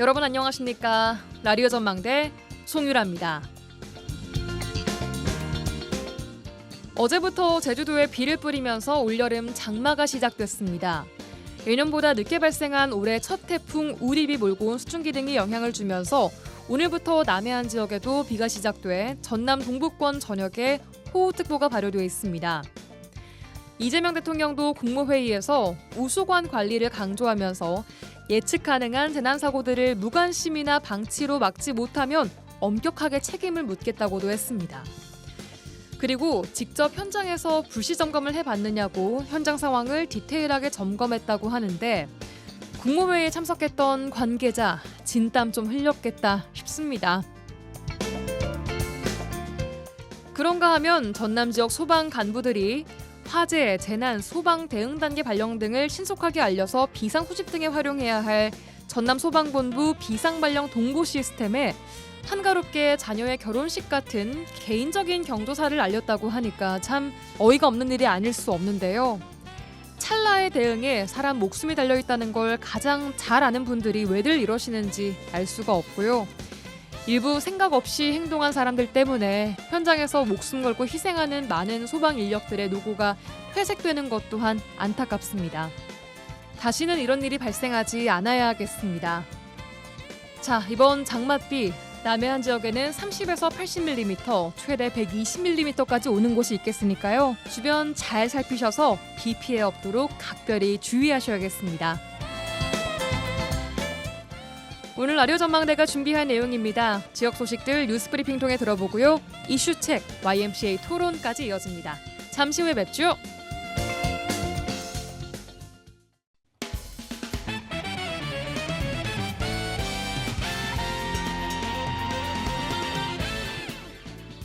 여러분 안녕하십니까? 라디오 전망대 송유라입니다. 어제부터 제주도에 비를 뿌리면서 올여름 장마가 시작됐습니다. 예년보다 늦게 발생한 올해 첫 태풍 우립이 몰고 온 수증기 등이 영향을 주면서 오늘부터 남해안 지역에도 비가 시작돼 전남 동부권 전역에 호우특보가 발효되어 있습니다. 이재명 대통령도 국무회의에서 우수관 관리를 강조하면서 예측 가능한 재난사고들을 무관심이나 방치로 막지 못하면 엄격하게 책임을 묻겠다고도 했습니다. 그리고 직접 현장에서 불시 점검을 해봤느냐고 현장 상황을 디테일하게 점검했다고 하는데 국무회의에 참석했던 관계자 진땀 좀 흘렸겠다 싶습니다. 그런가 하면 전남 지역 소방 간부들이 화재, 재난, 소방 대응 단계 발령 등을 신속하게 알려서 비상 소집 등에 활용해야 할 전남 소방본부 비상 발령 동보 시스템에 한가롭게 자녀의 결혼식 같은 개인적인 경조사를 알렸다고 하니까 참 어이가 없는 일이 아닐 수 없는데요. 찰나의 대응에 사람 목숨이 달려있다는 걸 가장 잘 아는 분들이 왜들 이러시는지 알 수가 없고요. 일부 생각 없이 행동한 사람들 때문에 현장에서 목숨 걸고 희생하는 많은 소방 인력들의 노고가 회색되는 것 또한 안타깝습니다. 다시는 이런 일이 발생하지 않아야겠습니다. 자, 이번 장맛비 남해안 지역에는 30에서 80mm, 최대 120mm까지 오는 곳이 있겠으니까요. 주변 잘 살피셔서 비 피해 없도록 각별히 주의하셔야겠습니다. 오늘 라디오 전망대가 준비한 내용입니다. 지역 소식들 뉴스브리핑 통해 들어보고요. 이슈책, YMCA 토론까지 이어집니다. 잠시 후에 뵙죠.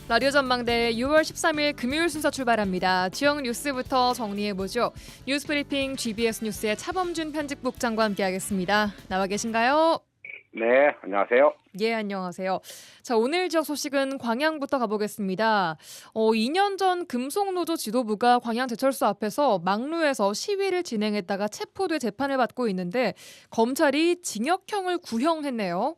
라디오 전망대 6월 13일 금요일 순서 출발합니다. 지역 뉴스부터 정리해보죠. 뉴스브리핑 GBS 뉴스의 차범준 편집국장과 함께하겠습니다. 나와 계신가요? 네, 안녕하세요. 예, 안녕하세요. 자, 오늘 지역 소식은 광양부터 가보겠습니다. 2년 전 금속노조 지도부가 광양제철소 앞에서 막루에서 시위를 진행했다가 체포돼 재판을 받고 있는데 검찰이 징역형을 구형했네요.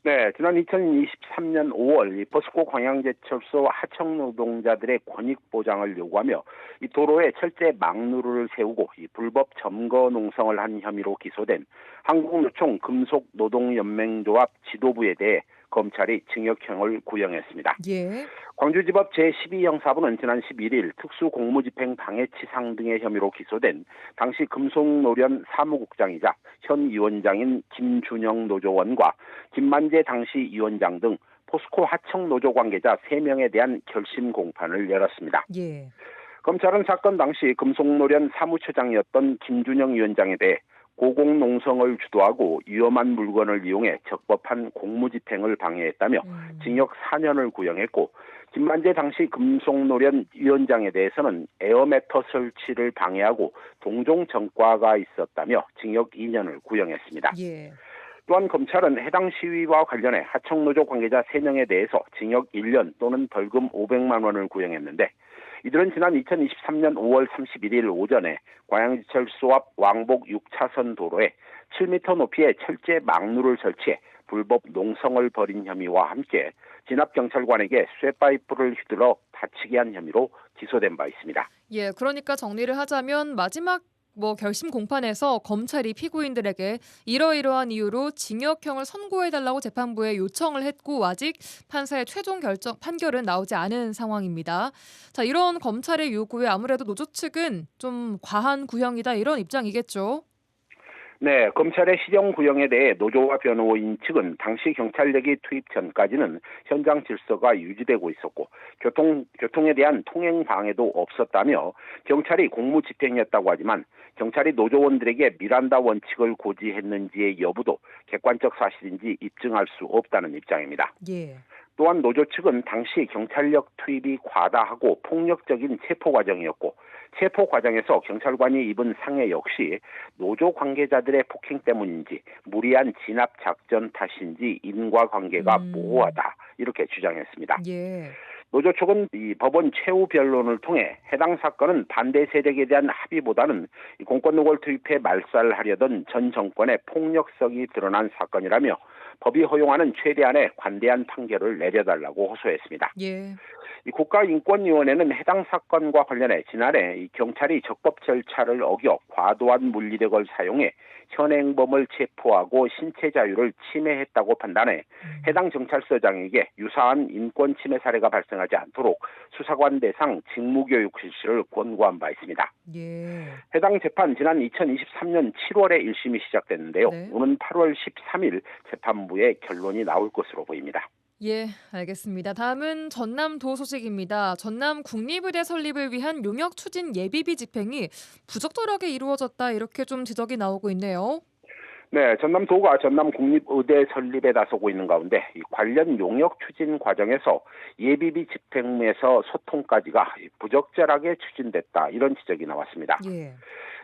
네, 지난 2023년 5월 이 포스코 광양제철소 하청 노동자들의 권익 보장을 요구하며 이 도로에 철제 막루를 세우고 이 불법 점거 농성을 한 혐의로 기소된 한국노총 금속노동연맹조합 지도부에 대해 검찰이 징역형을 구형했습니다. 예. 광주지법 제12형사부는 지난 11일 특수공무집행 방해치상 등의 혐의로 기소된 당시 금속노련 사무국장이자 현 위원장인 김준영 노조원과 김만재 당시 위원장 등 포스코 하청 노조 관계자 3명에 대한 결심 공판을 열었습니다. 예. 검찰은 사건 당시 금속노련 사무처장이었던 김준영 위원장에 대해 고공농성을 주도하고 위험한 물건을 이용해 적법한 공무집행을 방해했다며 징역 4년을 구형했고 김만재 당시 금속노련 위원장에 대해서는 에어매터 설치를 방해하고 동종 전과가 있었다며 징역 2년을 구형했습니다. 예. 또한 검찰은 해당 시위와 관련해 하청노조 관계자 3명에 대해서 징역 1년 또는 벌금 500만 원을 구형했는데 이들은 지난 2023년 5월 31일 오전에 광양제철소 앞 왕복 6차선 도로에 7m 높이의 철제 막루를 설치해 불법 농성을 벌인 혐의와 함께 진압경찰관에게 쇠파이프를 휘둘러 다치게 한 혐의로 기소된 바 있습니다. 예, 그러니까 정리를 하자면 마지막 결심 공판에서 검찰이 피고인들에게 이러이러한 이유로 징역형을 선고해달라고 재판부에 요청을 했고 아직 판사의 최종 판결은 나오지 않은 상황입니다. 자, 이런 검찰의 요구에 아무래도 노조 측은 좀 과한 구형이다 이런 입장이겠죠. 네, 검찰의 시정 구형에 대해 노조와 변호인 측은 당시 경찰력이 투입 전까지는 현장 질서가 유지되고 있었고 교통에 대한 통행 방해도 없었다며 경찰이 공무 집행이었다고 하지만 경찰이 노조원들에게 미란다 원칙을 고지했는지의 여부도 객관적 사실인지 입증할 수 없다는 입장입니다. 예. 또한 노조 측은 당시 경찰력 투입이 과다하고 폭력적인 체포 과정이었고 체포 과정에서 경찰관이 입은 상해 역시 노조 관계자들의 폭행 때문인지 무리한 진압 작전 탓인지 인과관계가 모호하다 이렇게 주장했습니다. 예. 노조 측은 이 법원 최후 변론을 통해 해당 사건은 반대 세력에 대한 합의보다는 이 공권력을 투입해 말살하려던 전 정권의 폭력성이 드러난 사건이라며 법이 허용하는 최대한의 관대한 판결을 내려달라고 호소했습니다. 예. 이 국가인권위원회는 해당 사건과 관련해 지난해 이 경찰이 적법 절차를 어겨 과도한 물리력을 사용해 현행범을 체포하고 신체 자유를 침해했다고 판단해 해당 경찰서장에게 유사한 인권 침해 사례가 발생하지 않도록 수사관 대상 직무교육 실시를 권고한 바 있습니다. 예. 해당 재판 지난 2023년 7월에 1심이 시작됐는데요. 네. 오는 8월 13일 재판부에 결론이 나올 것으로 보입니다. 예, 알겠습니다. 다음은 전남도 소식입니다. 전남 국립의대 설립을 위한 용역 추진 예비비 집행이 부적절하게 이루어졌다 이렇게 좀 지적이 나오고 있네요. 네, 전남도가 전남국립의대 설립에 나서고 있는 가운데 이 관련 용역 추진 과정에서 예비비 집행에서 소통까지가 부적절하게 추진됐다 이런 지적이 나왔습니다. 예.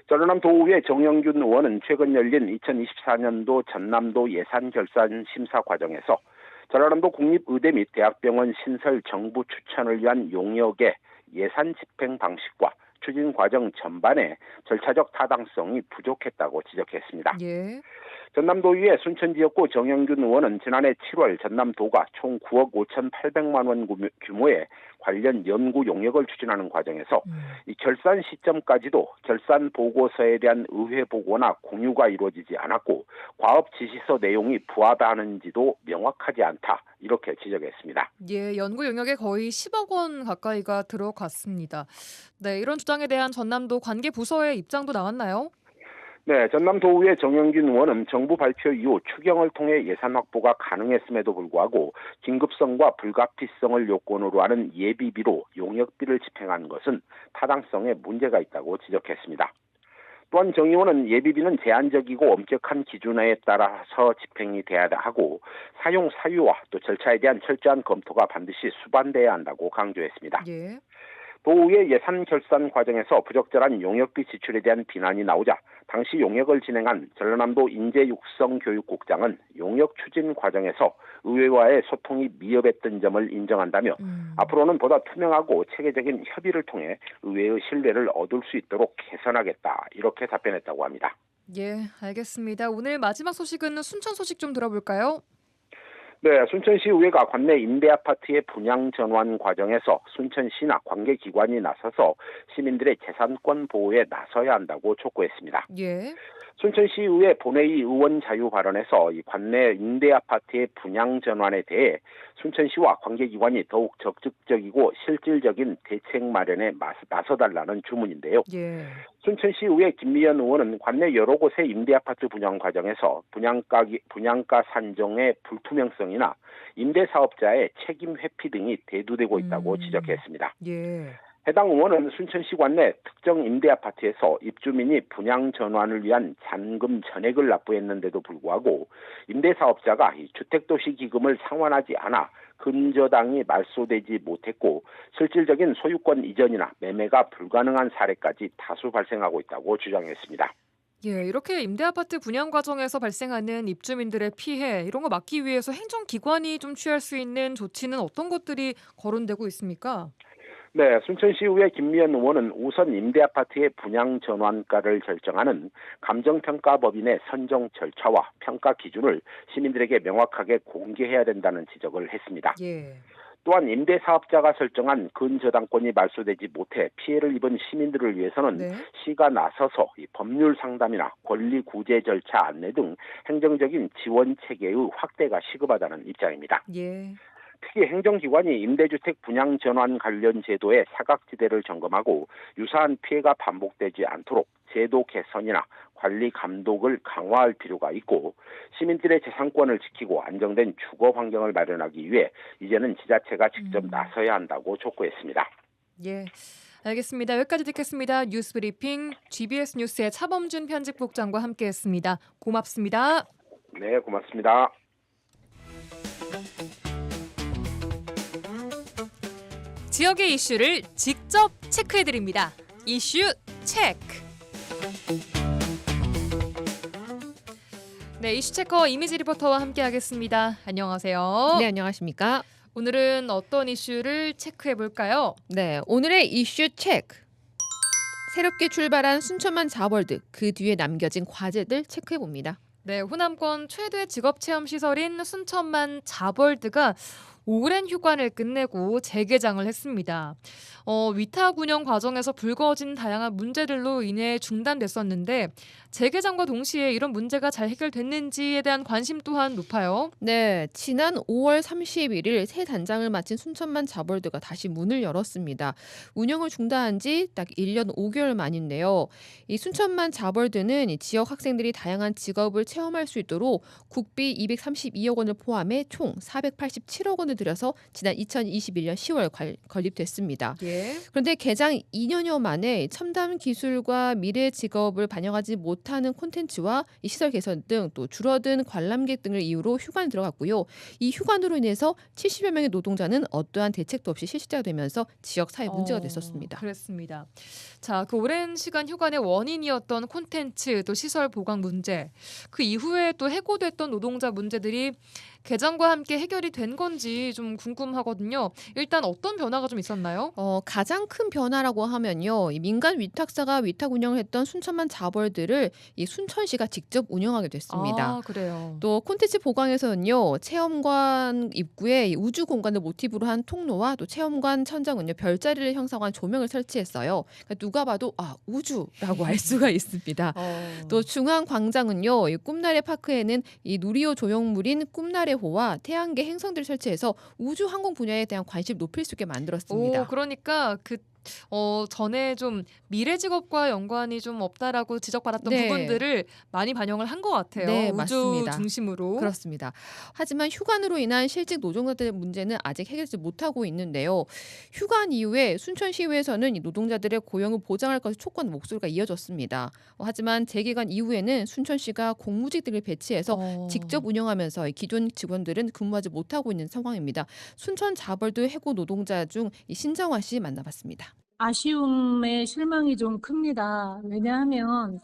전남도의회 정영균 의원은 최근 열린 2024년도 전남도 예산 결산 심사 과정에서 전라남도 국립의대 및 대학병원 신설 정부 추천을 위한 용역의 예산 집행 방식과 추진 과정 전반에 절차적 타당성이 부족했다고 지적했습니다. 예. 전남도의회 순천지역구 정영균 의원은 지난해 7월 전남도가 총 9억 5,800만 원 규모의 관련 연구 용역을 추진하는 과정에서 이 결산 시점까지도 결산 보고서에 대한 의회 보고나 공유가 이루어지지 않았고 과업 지시서 내용이 부합하는지도 명확하지 않다 이렇게 지적했습니다. 예, 연구 용역에 거의 10억 원 가까이가 들어갔습니다. 네, 이런 주장에 대한 전남도 관계 부서의 입장도 나왔나요? 네, 전남도의회 정영균 의원은 정부 발표 이후 추경을 통해 예산 확보가 가능했음에도 불구하고 긴급성과 불가피성을 요건으로 하는 예비비로 용역비를 집행한 것은 타당성에 문제가 있다고 지적했습니다. 또한 정 의원은 예비비는 제한적이고 엄격한 기준에 따라서 집행이 돼야 하고 사용 사유와 또 절차에 대한 철저한 검토가 반드시 수반돼야 한다고 강조했습니다. 예. 도의회 예산 결산 과정에서 부적절한 용역비 지출에 대한 비난이 나오자 당시 용역을 진행한 전라남도 인재육성교육국장은 용역 추진 과정에서 의회와의 소통이 미흡했던 점을 인정한다며 앞으로는 보다 투명하고 체계적인 협의를 통해 의회의 신뢰를 얻을 수 있도록 개선하겠다 이렇게 답변했다고 합니다. 예, 알겠습니다. 오늘 마지막 소식은 순천 소식 좀 들어볼까요? 네, 순천시의회가 관내 임대아파트의 분양 전환 과정에서 순천시나 관계기관이 나서서 시민들의 재산권 보호에 나서야 한다고 촉구했습니다. 예. 순천시의회 본회의 의원 자유 발언에서 이 관내 임대아파트의 분양 전환에 대해 순천시와 관계기관이 더욱 적극적이고 실질적인 대책 마련에 나서달라는 주문인데요. 예. 순천시의회 김미연 의원은 관내 여러 곳의 임대아파트 분양 과정에서 분양가 산정의 불투명성이나 임대사업자의 책임 회피 등이 대두되고 있다고 지적했습니다. 예. 해당 의원은 순천시 관내 특정 임대아파트에서 입주민이 분양 전환을 위한 잔금 전액을 납부했는데도 불구하고 임대사업자가 주택도시기금을 상환하지 않아 근저당이 말소되지 못했고 실질적인 소유권 이전이나 매매가 불가능한 사례까지 다수 발생하고 있다고 주장했습니다. 예, 이렇게 임대아파트 분양 과정에서 발생하는 입주민들의 피해 이런 거 막기 위해서 행정기관이 좀 취할 수 있는 조치는 어떤 것들이 거론되고 있습니까? 네, 순천시의회 김미연 의원은 우선 임대아파트의 분양 전환가를 결정하는 감정평가법인의 선정 절차와 평가 기준을 시민들에게 명확하게 공개해야 된다는 지적을 했습니다. 예. 또한 임대사업자가 설정한 근저당권이 말소되지 못해 피해를 입은 시민들을 위해서는 네. 시가 나서서 법률 상담이나 권리 구제 절차 안내 등 행정적인 지원 체계의 확대가 시급하다는 입장입니다. 예. 특히 행정기관이 임대주택 분양 전환 관련 제도의 사각지대를 점검하고 유사한 피해가 반복되지 않도록 제도 개선이나 관리 감독을 강화할 필요가 있고 시민들의 재산권을 지키고 안정된 주거 환경을 마련하기 위해 이제는 지자체가 직접 나서야 한다고 촉구했습니다. 예. 알겠습니다. 여기까지 듣겠습니다. 뉴스 브리핑 GBS 뉴스의 차범준 편집국장과 함께했습니다. 고맙습니다. 네, 고맙습니다. 지역의 이슈를 직접 체크해드립니다. 이슈 체크. 네, 이슈 체커 이미지 리포터와 함께하겠습니다. 안녕하세요. 네, 안녕하십니까? 오늘은 어떤 이슈를 체크해 볼까요? 네, 오늘의 이슈 체크. 새롭게 출발한 순천만 자월드, 그 뒤에 남겨진 과제들 체크해 봅니다. 네, 호남권 최대 직업체험 시설인 순천만 자벌드가 오랜 휴관을 끝내고 재개장을 했습니다. 위탁 운영 과정에서 불거진 다양한 문제들로 인해 중단됐었는데 재개장과 동시에 이런 문제가 잘 해결됐는지에 대한 관심 또한 높아요. 네, 지난 5월 31일 새 단장을 마친 순천만 자월드가 다시 문을 열었습니다. 운영을 중단한 지 딱 1년 5개월 만인데요. 이 순천만 자월드는 이 지역 학생들이 다양한 직업을 체험할 수 있도록 국비 232억 원을 포함해 총 487억 원을 들여서 지난 2021년 10월 건립됐습니다. 예. 그런데 개장 2년여 만에 첨단 기술과 미래 직업을 반영하지 못하는 콘텐츠와 이 시설 개선 등 또 줄어든 관람객 등을 이유로 휴관에 들어갔고요. 이 휴관으로 인해서 70여 명의 노동자는 어떠한 대책도 없이 실직자가 되면서 지역 사회 문제가 됐었습니다. 그랬습니다. 자, 그 오랜 시간 휴관의 원인이었던 콘텐츠 또 시설 보강 문제, 그 이후에 또 해고됐던 노동자 문제들이 개장과 함께 해결이 된 건지 좀 궁금하거든요. 일단 어떤 변화가 좀 있었나요? 가장 큰 변화라고 하면요. 이 민간 위탁사가 위탁 운영을 했던 순천만 자벌들을 이 순천시가 직접 운영하게 됐습니다. 아, 그래요. 또 콘텐츠 보강에서는요. 체험관 입구에 이 우주 공간을 모티브로 한 통로와 또 체험관 천장은요. 별자리를 형성한 조명을 설치했어요. 그러니까 누가 봐도 우주라고 알 수가 있습니다. 또 중앙 광장은요. 이 꿈나래 파크에는 이 누리호 조형물인 꿈나래호와 태양계 행성들을 설치해서 우주 항공 분야에 대한 관심을 높일 수 있게 만들었습니다. 그러니까 전에 좀 미래 직업과 연관이 좀 없다라고 지적받았던 네. 부분들을 많이 반영을 한 것 같아요. 네, 우주 맞습니다. 중심으로. 그렇습니다. 하지만 휴관으로 인한 실직 노동자들의 문제는 아직 해결되지 못하고 있는데요. 휴관 이후에 순천시의회에서는 이 노동자들의 고용을 보장할 것을 촉구하는 목소리가 이어졌습니다. 하지만 재개관 이후에는 순천시가 공무직들을 배치해서 직접 운영하면서 이 기존 직원들은 근무하지 못하고 있는 상황입니다. 순천 자벌드 해고 노동자 중 이 신정화 씨 만나봤습니다. 아쉬움에 실망이 좀 큽니다. 왜냐하면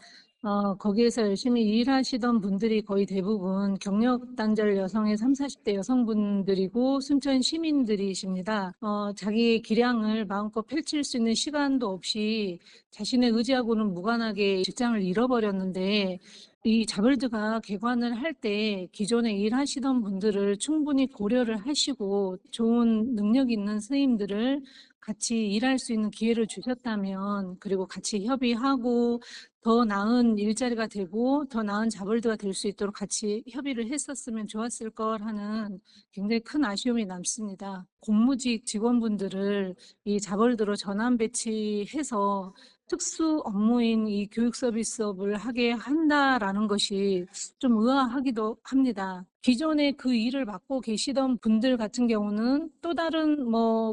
거기에서 열심히 일하시던 분들이 거의 대부분 경력 단절 여성의 30, 40대 여성분들이고 순천 시민들이십니다. 자기의 기량을 마음껏 펼칠 수 있는 시간도 없이 자신의 의지하고는 무관하게 직장을 잃어버렸는데 이 자벌드가 개관을 할 때 기존에 일하시던 분들을 충분히 고려를 하시고 좋은 능력 있는 선생님들을 같이 일할 수 있는 기회를 주셨다면, 그리고 같이 협의하고 더 나은 일자리가 되고 더 나은 자벌드가 될 수 있도록 같이 협의를 했었으면 좋았을 걸 하는 굉장히 큰 아쉬움이 남습니다. 공무직 직원분들을 이 자벌드로 전환 배치해서 특수 업무인 이 교육 서비스업을 하게 한다라는 것이 좀 의아하기도 합니다. 기존에 그 일을 맡고 계시던 분들 같은 경우는 또 다른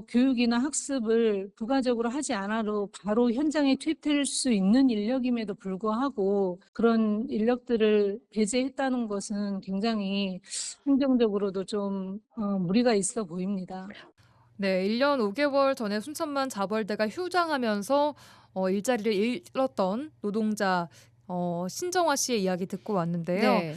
교육이나 학습을 부가적으로 하지 않아도 바로 현장에 투입될 수 있는 인력임에도 불구하고 그런 인력들을 배제했다는 것은 굉장히 행정적으로도 좀 무리가 있어 보입니다. 네, 1년 5개월 전에 순천만 자벌드가 휴장하면서 일자리를 잃었던 노동자 신정화 씨의 이야기 듣고 왔는데요. 네.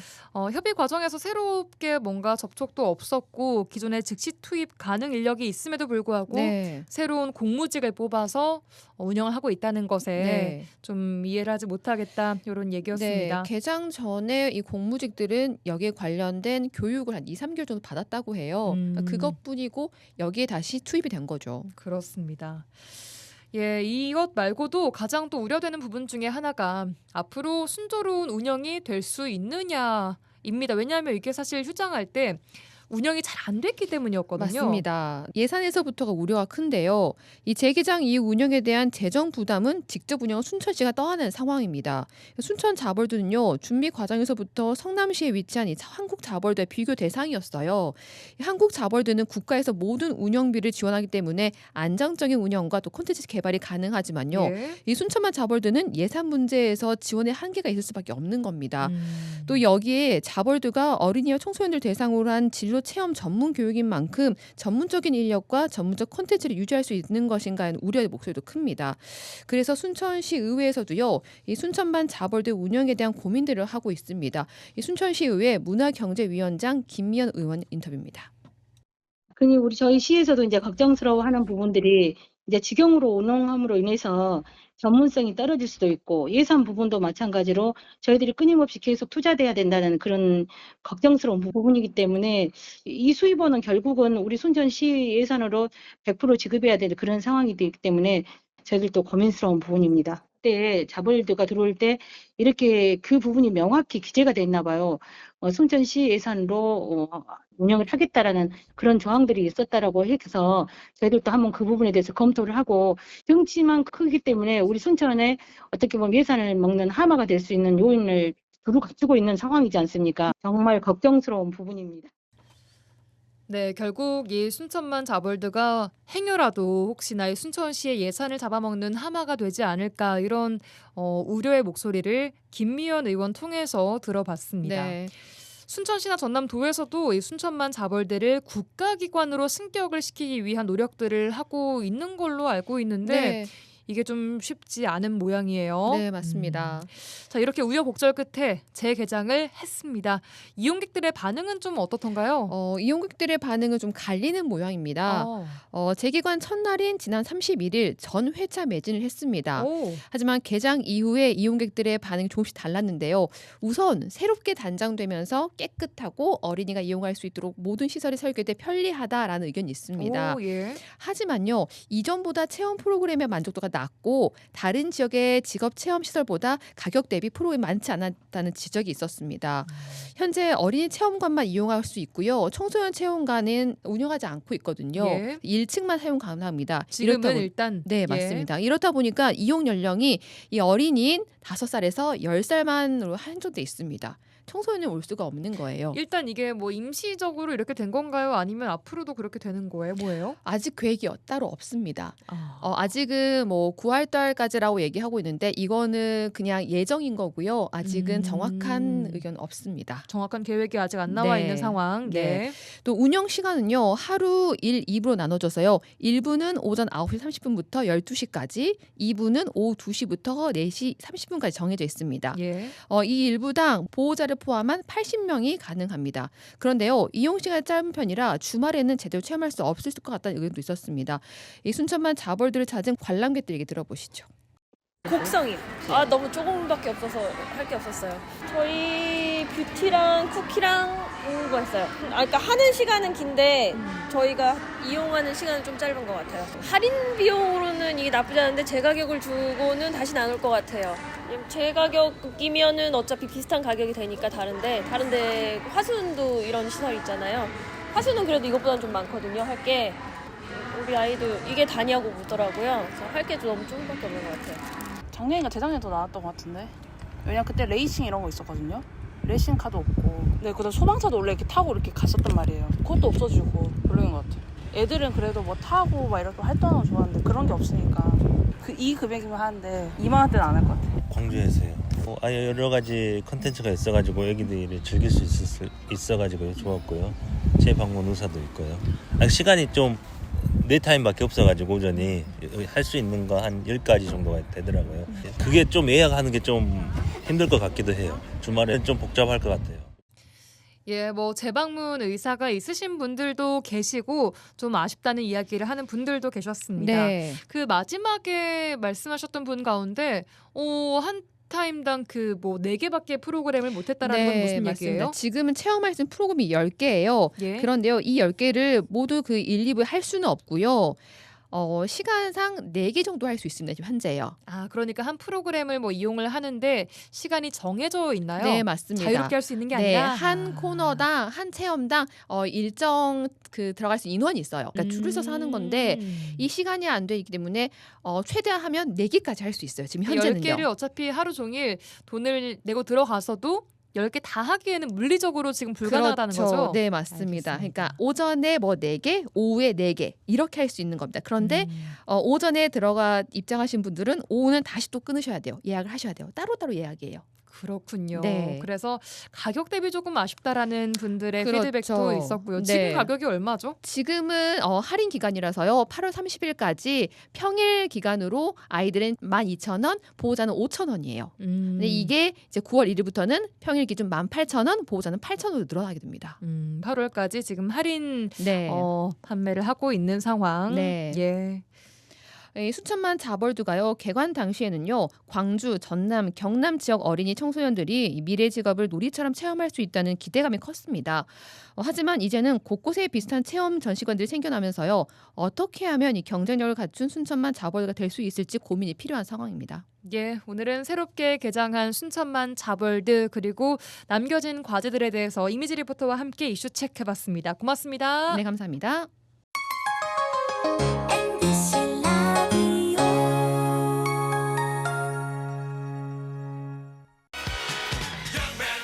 협의 과정에서 새롭게 뭔가 접촉도 없었고 기존에 즉시 투입 가능 인력이 있음에도 불구하고 네. 새로운 공무직을 뽑아서 운영을 하고 있다는 것에 네. 좀 이해를 하지 못하겠다 이런 얘기였습니다. 네, 개장 전에 이 공무직들은 여기에 관련된 교육을 한 2, 3개월 정도 받았다고 해요. 그것뿐이고 여기에 다시 투입이 된 거죠. 그렇습니다. 예, 이것 말고도 가장 또 우려되는 부분 중에 하나가 앞으로 순조로운 운영이 될 수 있느냐입니다. 왜냐하면 이게 사실 휴장할 때 운영이 잘 안 됐기 때문이었거든요. 맞습니다. 예산에서부터가 우려가 큰데요. 이 재개장 이후 운영에 대한 재정 부담은 직접 운영을 순천시가 떠안는 상황입니다. 순천 자벌드는요. 준비 과정에서부터 성남시에 위치한 이 한국 자벌드의 비교 대상이었어요. 이 한국 자벌드는 국가에서 모든 운영비를 지원하기 때문에 안정적인 운영과 또 콘텐츠 개발이 가능하지만요. 예. 이 순천만 자벌드는 예산 문제에서 지원의 한계가 있을 수밖에 없는 겁니다. 음. 또 여기에 자벌드가 어린이와 청소년들 대상으로 한 진로 체험 전문 교육인 만큼 전문적인 인력과 전문적 콘텐츠를 유지할 수 있는 것인가 하는 우려의 목소리도 큽니다. 그래서 순천시 의회에서도요. 이 순천만 자벌드 운영에 대한 고민들을 하고 있습니다. 이 순천시 의회 문화경제위원장 김미연 의원 인터뷰입니다. 그니 우리 저희 시에서도 이제 걱정스러워하는 부분들이 이제 직영으로 운영함으로 인해서 전문성이 떨어질 수도 있고 예산 부분도 마찬가지로 저희들이 끊임없이 계속 투자돼야 된다는 그런 걱정스러운 부분이기 때문에 이 수입원은 결국은 우리 순천시 예산으로 100% 지급해야 되는 그런 상황이 되기 때문에 저희들도 고민스러운 부분입니다. 그때 자벌드가 들어올 때 이렇게 그 부분이 명확히 기재가 돼 있나 봐요. 순천시 예산으로 운영을 하겠다라는 그런 조항들이 있었다라고 해서 저희들도 한번 그 부분에 대해서 검토를 하고 덩치만 크기 때문에 우리 순천에 어떻게 보면 예산을 먹는 하마가 될 수 있는 요인을 두루 갖추고 있는 상황이지 않습니까? 정말 걱정스러운 부분입니다. 네, 결국 이 순천만 자벌드가 행여라도 혹시나 이 순천시의 예산을 잡아먹는 하마가 되지 않을까 이런 우려의 목소리를 김미연 의원 통해서 들어봤습니다. 네. 순천시나 전남도에서도 이 순천만 자벌드를 국가기관으로 승격을 시키기 위한 노력들을 하고 있는 걸로 알고 있는데 네. 이게 좀 쉽지 않은 모양이에요. 네, 맞습니다. 자, 이렇게 우여곡절 끝에 재개장을 했습니다. 이용객들의 반응은 좀 어떻던가요? 이용객들의 반응은 좀 갈리는 모양입니다. 재개관 첫날인 지난 31일 전 회차 매진을 했습니다. 오. 하지만 개장 이후에 이용객들의 반응이 조금씩 달랐는데요. 우선 새롭게 단장되면서 깨끗하고 어린이가 이용할 수 있도록 모든 시설이 설계돼 편리하다라는 의견이 있습니다. 오, 예. 하지만요, 이전보다 체험 프로그램의 만족도가 낮고 다른 지역의 직업 체험 시설보다 가격 대비 프로그램이 많지 않았다는 지적이 있었습니다. 현재 어린이 체험관만 이용할 수 있고요. 청소년 체험관은 운영하지 않고 있거든요. 예. 1층만 사용 가능합니다. 지금은 일단 네, 맞습니다. 이렇다 보니까 이용 연령이 이 어린이인 5살에서 10살만으로 한정돼 있습니다. 청소년이 올 수가 없는 거예요. 일단 이게 뭐 임시적으로 이렇게 된 건가요? 아니면 앞으로도 그렇게 되는 거예요? 뭐예요? 아직 계획이 따로 없습니다. 아직은 뭐 9월 달까지라고 얘기하고 있는데 이거는 그냥 예정인 거고요. 아직은 정확한 의견 없습니다. 정확한 계획이 아직 안 나와 네. 있는 상황. 네. 네. 또 운영 시간은요. 하루 1, 2부로 나눠져서요. 1부는 오전 9시 30분부터 12시까지, 2부는 오후 2시부터 4시 30분까지 정해져 있습니다. 예. 이 일부당 보호자를 포함한 80명이 가능합니다. 그런데요. 이용 시간이 짧은 편이라 주말에는 제대로 체험할 수 없을 것 같다는 의견도 있었습니다. 이 순천만 자벌들을 찾은 관람객들 얘기 들어보시죠. 곡성이요. 너무 조금밖에 없어서 할 게 없었어요. 저희 뷰티랑 쿠키랑 이거 했어요. 그러니까 하는 시간은 긴데 저희가 이용하는 시간은 좀 짧은 것 같아요. 할인 비용으로는 이게 나쁘지 않은데 제 가격을 주고는 다시는 안 올 것 같아요. 제 가격 끼면은 어차피 비슷한 가격이 되니까 다른데 화순도 이런 시설 있잖아요. 화순은 그래도 이것보다는 좀 많거든요. 할 게. 우리 아이도 이게 다냐고 묻더라고요. 그래서 할 게 너무 조금밖에 없는 것 같아요. 작년인가 재작년에 더 나왔던 것 같은데. 왜냐면 그때 레이싱 이런 거 있었거든요. 레이싱 카도 없고. 네, 그다음 소방차도 원래 이렇게 타고 이렇게 갔었단 말이에요. 그것도 없어지고 별로인 것 같아요. 애들은 그래도 뭐 타고 막 이렇게 활동하는 거 좋아하는데 그런 게 없으니까 이 금액이면 하는데 2만 원대는 안 할 것 같아요. 광주에서요. 여러 가지 컨텐츠가 있어가지고 애기들이 즐길 수 있어가지고 좋았고요. 재방문 의사도 있고요. 시간이 좀 내 타임밖에 없어가지고 오전이 할 수 있는 거 한 10가지 정도가 되더라고요. 그게 좀 예약하는 게 좀 힘들 것 같기도 해요. 주말엔 좀 복잡할 것 같아요. 예, 뭐 재방문 의사가 있으신 분들도 계시고 좀 아쉽다는 이야기를 하는 분들도 계셨습니다. 네. 그 마지막에 말씀하셨던 분 가운데 한 타임당 그 뭐 4개밖에 프로그램을 못했다라는 건 무슨 맞습니다. 얘기예요? 지금은 체험할 수 있는 프로그램이 10개예요. 예. 그런데요. 이 10개를 모두 그 1, 2부에 할 수는 없고요. 시간상 4개 정도 할 수 있습니다. 지금 현재요. 그러니까 한 프로그램을 뭐 이용을 하는데 시간이 정해져 있나요? 네, 맞습니다. 자유롭게 할 수 있는 게 네, 아니라 한 코너당 한 체험당 일정 들어갈 수 있는 인원이 있어요. 그러니까 줄을 서서 하는 건데 이 시간이 안 되기 때문에 최대한 하면 4개까지 할 수 있어요. 지금 현재는요. 10개를 어차피 하루 종일 돈을 내고 들어가서도 10개 다 하기에는 물리적으로 지금 불가능하다는 그렇죠. 거죠? 네, 맞습니다. 알겠습니다. 그러니까 오전에 뭐 4개, 오후에 4개 이렇게 할 수 있는 겁니다. 그런데 오전에 입장하신 분들은 오후는 다시 또 끊으셔야 돼요. 예약을 하셔야 돼요. 따로따로 예약이에요. 그렇군요. 네. 그래서 가격 대비 조금 아쉽다라는 분들의 그렇죠. 피드백도 있었고요. 지금 네. 가격이 얼마죠? 지금은 할인 기간이라서요. 8월 30일까지 평일 기간으로 아이들은 12,000원, 보호자는 5,000원이에요. 근데 이게 이제 9월 1일부터는 평일 기준 18,000원, 보호자는 8,000원으로 늘어나게 됩니다. 8월까지 지금 할인 네. 판매를 하고 있는 상황. 네. 예. 이 수천만 자벌두가요. 개관 당시에는요. 광주, 전남, 경남 지역 어린이 청소년들이 이 미래 직업을 놀이처럼 체험할 수 있다는 기대감이 컸습니다. 하지만 이제는 곳곳에 비슷한 체험 전시관들이 생겨나면서요. 어떻게 하면 이 경쟁력을 갖춘 순천만 자벌두가 될 수 있을지 고민이 필요한 상황입니다. 예, 오늘은 새롭게 개장한 순천만 자벌드 그리고 남겨진 과제들에 대해서 이미지 리포터와 함께 이슈 체크해봤습니다. 고맙습니다. 네, 감사합니다. MBC 라디오 Young man,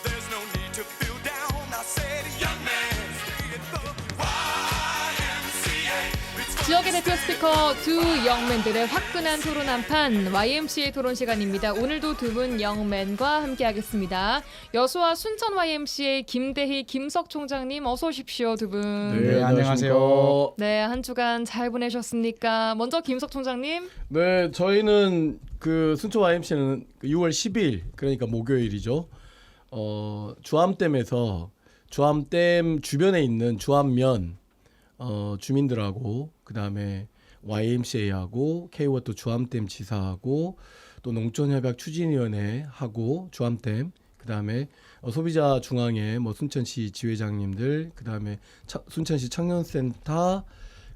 there's no need to feel down. I said, young man, stay at the YMCA. It's 지역의 대표 스피커 두 영맨들의 화끈한 토론 한판 YMCA 토론 시간입니다. 오늘도 두 분 영맨과 함께하겠습니다. 여수와 순천 YMCA 김대희 김석 총장님 어서 오십시오 두 분. 네, 안녕하세요. 네, 한 주간 잘 보내셨습니까? 먼저 김석 총장님. 네, 저희는 그 순천 YMC는 6월 10일 그러니까 목요일이죠. 주암댐에서 주암댐 주변에 있는 주암면 주민들하고 그다음에 YMCA하고 K워터 주암댐 지사하고 또 농촌협약 추진위원회하고 주암댐 그다음에 소비자 중앙회 뭐 순천시 지회장님들 그다음에 순천시 청년센터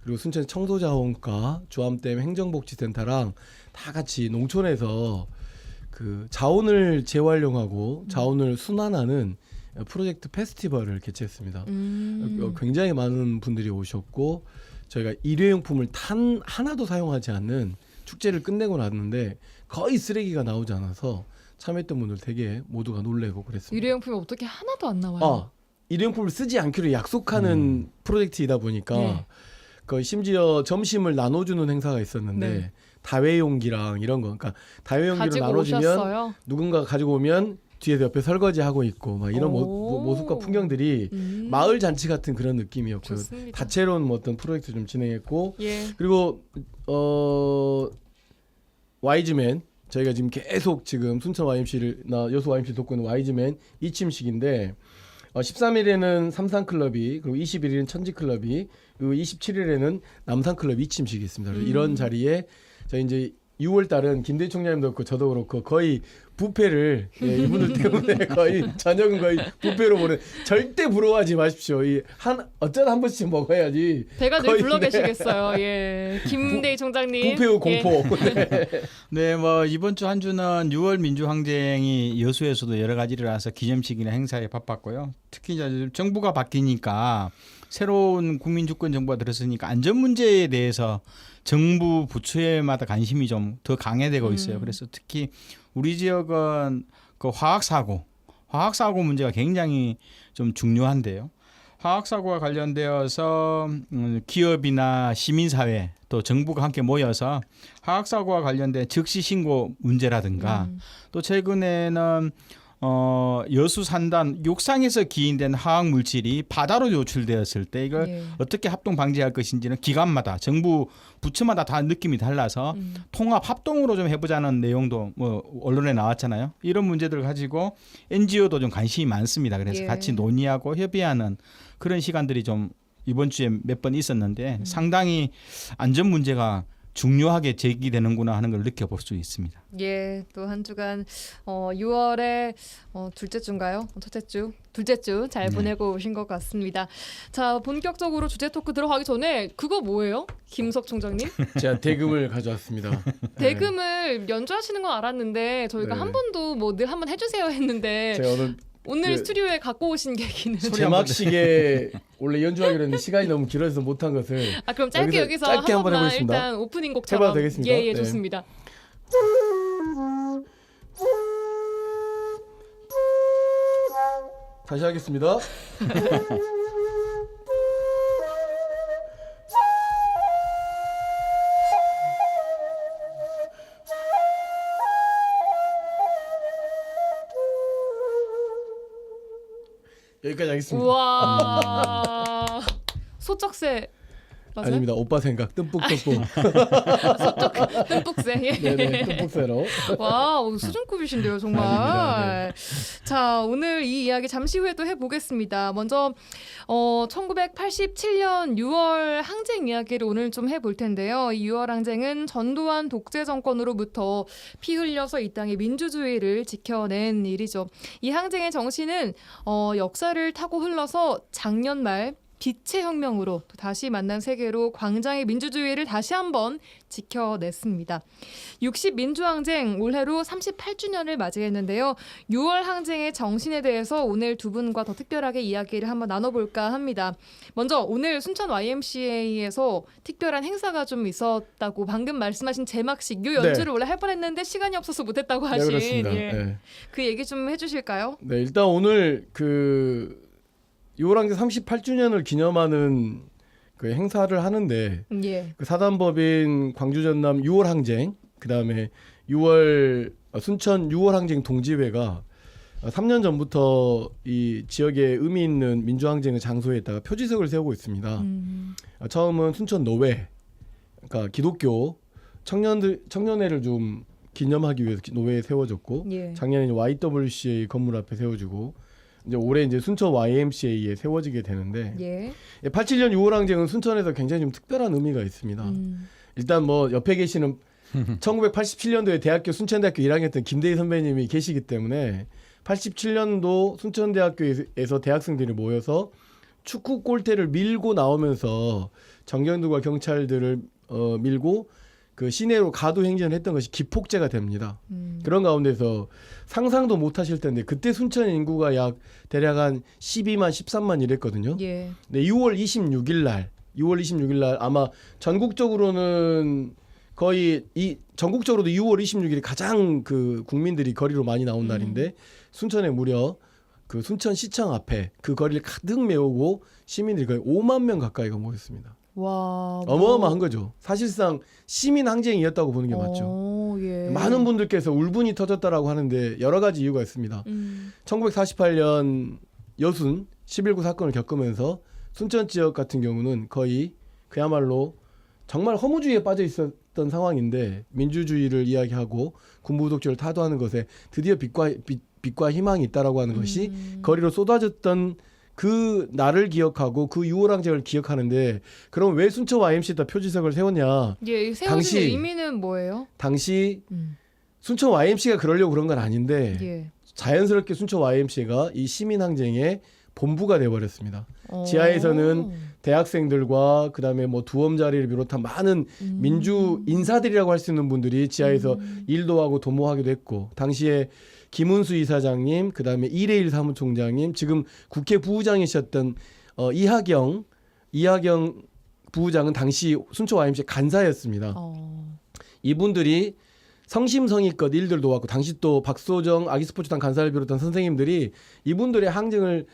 그리고 순천 청소자원과 주암댐 행정복지센터랑 다 같이 농촌에서 그 자원을 재활용하고 자원을 순환하는 프로젝트 페스티벌을 개최했습니다. 굉장히 많은 분들이 오셨고 저희가 일회용품을 단 하나도 사용하지 않는 축제를 끝내고 났는데 거의 쓰레기가 나오지 않아서 참여했던 분들 되게 모두가 놀래고 그랬습니다. 일회용품이 어떻게 하나도 안 나와요? 일회용품을 쓰지 않기로 약속하는 프로젝트이다 보니까 네. 그 심지어 점심을 나눠주는 행사가 있었는데 네. 다회용기랑 이런 거, 그러니까 다회용기로 가지고 나눠주면 오셨어요? 누군가 가지고 오면 뒤에서 옆에 설거지 하고 있고 막 이런 오. 모습과 풍경들이 마을 잔치 같은 그런 느낌이었고요. 좋습니다. 다채로운 뭐 어떤 프로젝트 좀 진행했고 예. 그리고 YG맨 저희가 지금 계속 지금 순천 YMC를 여수 YMC 돕고 있는 YG맨 이침식인데 13일에는 삼산클럽이 그리고 21일은 천지클럽이 그리고 27일에는 남산클럽 이침식이 있습니다. 그래서 이런 자리에 저희 이제 6월 달은 김대희 총장님도 그렇고 저도 그렇고 거의 뷔페를 이분들 때문에 거의 저녁은 거의 뷔페로 보는 절대 부러워하지 마십시오. 어쩌다 한 번씩 먹어야지. 배가 늘 거의, 불러 네. 계시겠어요. 예. 김대희 총장님. 뷔페우 예. 공포. 네, 뭐 이번 주 한 주는 6월 민주항쟁이 여수에서도 여러 가지 일어나서 기념식이나 행사에 바빴고요. 특히 이제 정부가 바뀌니까 새로운 국민주권 정부가 들었으니까 안전 문제에 대해서 정부 부처마다 관심이 좀 더 강해되고 있어요. 그래서 특히 우리 지역은 그 화학사고 문제가 굉장히 좀 중요한데요. 화학사고와 관련되어서 기업이나 시민사회 또 정부가 함께 모여서 화학사고와 관련된 즉시 신고 문제라든가 또 최근에는 여수 산단 육상에서 기인된 화학 물질이 바다로 노출되었을 때 이걸 예. 어떻게 합동 방지할 것인지는 기관마다 정부 부처마다 다 느낌이 달라서 통합 합동으로 좀 해보자는 내용도 뭐 언론에 나왔잖아요. 이런 문제들을 가지고 NGO도 좀 관심이 많습니다. 그래서 예. 같이 논의하고 협의하는 그런 시간들이 좀 이번 주에 몇 번 있었는데 상당히 안전 문제가 중요하게 제기되는구나 하는 걸 느껴볼 수 있습니다. 예, 또 한 주간 6월에 둘째 주인가요? 첫째 주, 둘째 주 잘 보내고 오신 것 같습니다. 자, 본격적으로 주제 토크 들어가기 전에 그거 뭐예요? 김석 총장님? 제가 대금을 가져왔습니다. 대금을 연주하시는 건 알았는데 저희가 네. 한 번도 뭐 늘 한번 해주세요 했는데 제가 오늘 그 스튜디오에 갖고 오신 계기는 제막식에 원래 연주하기로 했는데 시간이 너무 길어서 못한 것을 그럼 짧게 여기서 짧게 한 한번 번만 해보겠습니다. 일단 오프닝 곡처럼 해봐도 되겠습니까? 예, 네. 좋습니다. 다시 하겠습니다. 여기까지 하겠습니다. 우와. 소쩍새 맞아요? 아닙니다. 오빠 생각 듬뿍듬뿍. 소쩍 듬뿍새. 예. 네네, 듬뿍새로. 와, 수준급이신데요, 정말. 아닙니다. 자, 오늘 이 이야기 잠시 후에 또 해보겠습니다. 먼저 1987년 6월 항쟁 이야기를 오늘 좀 해볼 텐데요. 이 6월 항쟁은 전두환 독재 정권으로부터 피 흘려서 이 땅의 민주주의를 지켜낸 일이죠. 이 항쟁의 정신은 역사를 타고 흘러서 작년 말 빛의 혁명으로 또 다시 만난 세계로 광장의 민주주의를 다시 한번 지켜냈습니다. 60 민주항쟁 올해로 38주년을 맞이했는데요. 6월 항쟁의 정신에 대해서 오늘 두 분과 더 특별하게 이야기를 한번 나눠볼까 합니다. 먼저 오늘 순천 YMCA에서 특별한 행사가 좀 있었다고 방금 말씀하신 제막식 요 연주를 원래 할 뻔했는데 시간이 없어서 못했다고 네, 하신 그렇습니다. 예. 네. 그 얘기 좀 해주실까요? 네, 일단 오늘 그 6월 항쟁 38주년을 기념하는 그 행사를 하는데 예. 그 사단법인 광주 전남 6월 항쟁, 그다음에 6월 순천 6월 항쟁 동지회가 3년 전부터 이 지역에 의미 있는 민주항쟁의 장소에다가 표지석을 세우고 있습니다. 처음은 순천 노회, 그러니까 기독교 청년회를 좀 기념하기 위해서 노회에 세워졌고, 예. 작년에 YWCA 건물 앞에 세워지고, 이제 올해 이제 순천 YMCA에 세워지게 되는데, 예. 87년 6월 항쟁은 순천에서 굉장히 좀 특별한 의미가 있습니다. 일단 뭐 옆에 계시는 1987년도에 대학교 순천대학교 1학년 했던 김대희 선배님이 계시기 때문에 87년도 순천대학교에서 대학생들이 모여서 축구 골대를 밀고 나오면서 정경들과 경찰들을 밀고 그 시내로 가도 행진을 했던 것이 기폭제가 됩니다. 그런 가운데서 상상도 못하실 텐데 그때 순천 인구가 대략 한 12만 13만 이랬거든요. 예. 네, 6월 26일 날 아마 전국적으로는 거의 전국적으로도 6월 26일이 가장 그 국민들이 거리로 많이 나온 날인데 순천에 무려 그 순천시청 앞에 그 거리를 가득 메우고 시민들이 거의 5만 명 가까이가 모였습니다. 와, 어마어마한 거죠. 사실상 시민 항쟁이었다고 보는 게 맞죠. 예. 많은 분들께서 울분이 터졌다라고 하는데 여러 가지 이유가 있습니다. 1948년 여순 11구 사건을 겪으면서 순천 지역 같은 경우는 거의 그야말로 정말 허무주의에 빠져 있었던 상황인데 민주주의를 이야기하고 군부 독재를 타도하는 것에 드디어 빛과 희망이 있다라고 하는 것이 거리로 쏟아졌던 그 날을 기억하고 그 6월 항쟁을 기억하는데, 그럼 왜 순천 YMC에다 표지석을 세웠냐? 예, 세우신 당시 의미는 뭐예요? 당시 순천 YMC가 그러려고 그런 건 아닌데 예. 자연스럽게 순천 YMC가 이 시민 항쟁의 본부가 돼버렸습니다. 지하에서는 대학생들과 그다음에 뭐 두엄 자리를 비롯한 많은 민주 인사들이라고 할 수 있는 분들이 지하에서 일도 하고 도모하기도 했고, 당시에 김은수 이사장님, 그다음에 이래일 사무총장님, 지금 국회 부의장이셨던 이하경 부의장은 당시 순천 YMC 간사였습니다. 이분들이 성심성의껏 일들 도왔고, 당시 또 박소정 아기스포츠단 간사를 비롯한 선생님들이 이분들의 항쟁을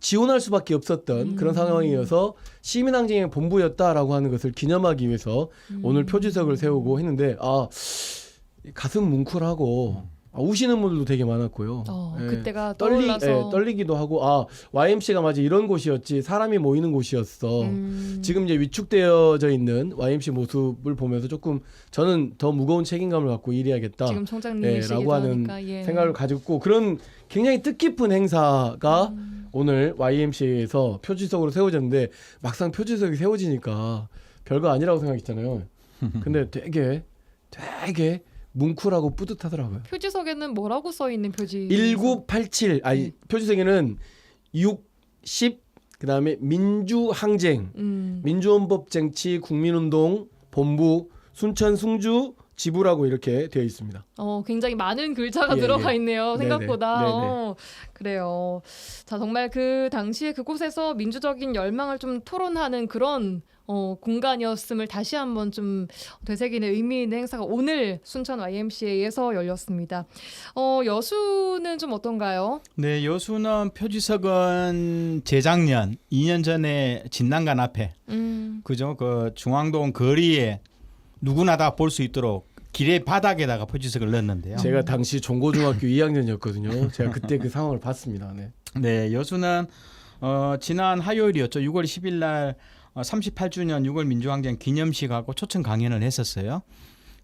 지원할 수밖에 없었던 그런 상황이어서 시민항쟁의 본부였다라고 하는 것을 기념하기 위해서 오늘 표지석을 세우고 했는데, 가슴 뭉클하고 우시는 분들도 되게 많았고요. 예. 그때가 떠올라서 떨리기도 하고, YMC가 맞아 이런 곳이었지, 사람이 모이는 곳이었어. 지금 이제 위축되어져 있는 YMC 모습을 보면서 조금 저는 더 무거운 책임감을 갖고 일해야겠다. 지금 총장님이시기도 라고 하는 하니까 예. 생각을 가졌고, 그런 굉장히 뜻깊은 행사가 오늘 YMCA에서 표지석으로 세워졌는데, 막상 표지석이 세워지니까 별거 아니라고 생각했잖아요. 근데 되게 뭉클하고 뿌듯하더라고요. 표지석에는 뭐라고 써 있는 표지? 1987 표지석에는 60 그다음에 민주항쟁, 민주헌법쟁취 국민운동 본부 순천 숭주 지부라고 이렇게 되어 있습니다. 굉장히 많은 글자가 예, 들어가 예. 있네요. 생각보다. 네네. 그래요. 자, 정말 그 당시에 그곳에서 민주적인 열망을 좀 토론하는 그런 공간이었음을 다시 한번 좀 되새기는 의미 있는 행사가 오늘 순천 YMCA에서 열렸습니다. 여수는 좀 어떤가요? 네, 여수는 표지석은 재작년 2년 전에 진난간 앞에 그죠? 그 중앙동 거리에 누구나 다 볼 수 있도록 길의 바닥에다가 표지석을 넣었는데요. 제가 당시 종고중학교 2학년이었거든요. 제가 그때 그 상황을 봤습니다. 네. 네, 여수는 지난 화요일이었죠. 6월 10일 날 38주년 6월 민주항쟁 기념식하고 초청 강연을 했었어요.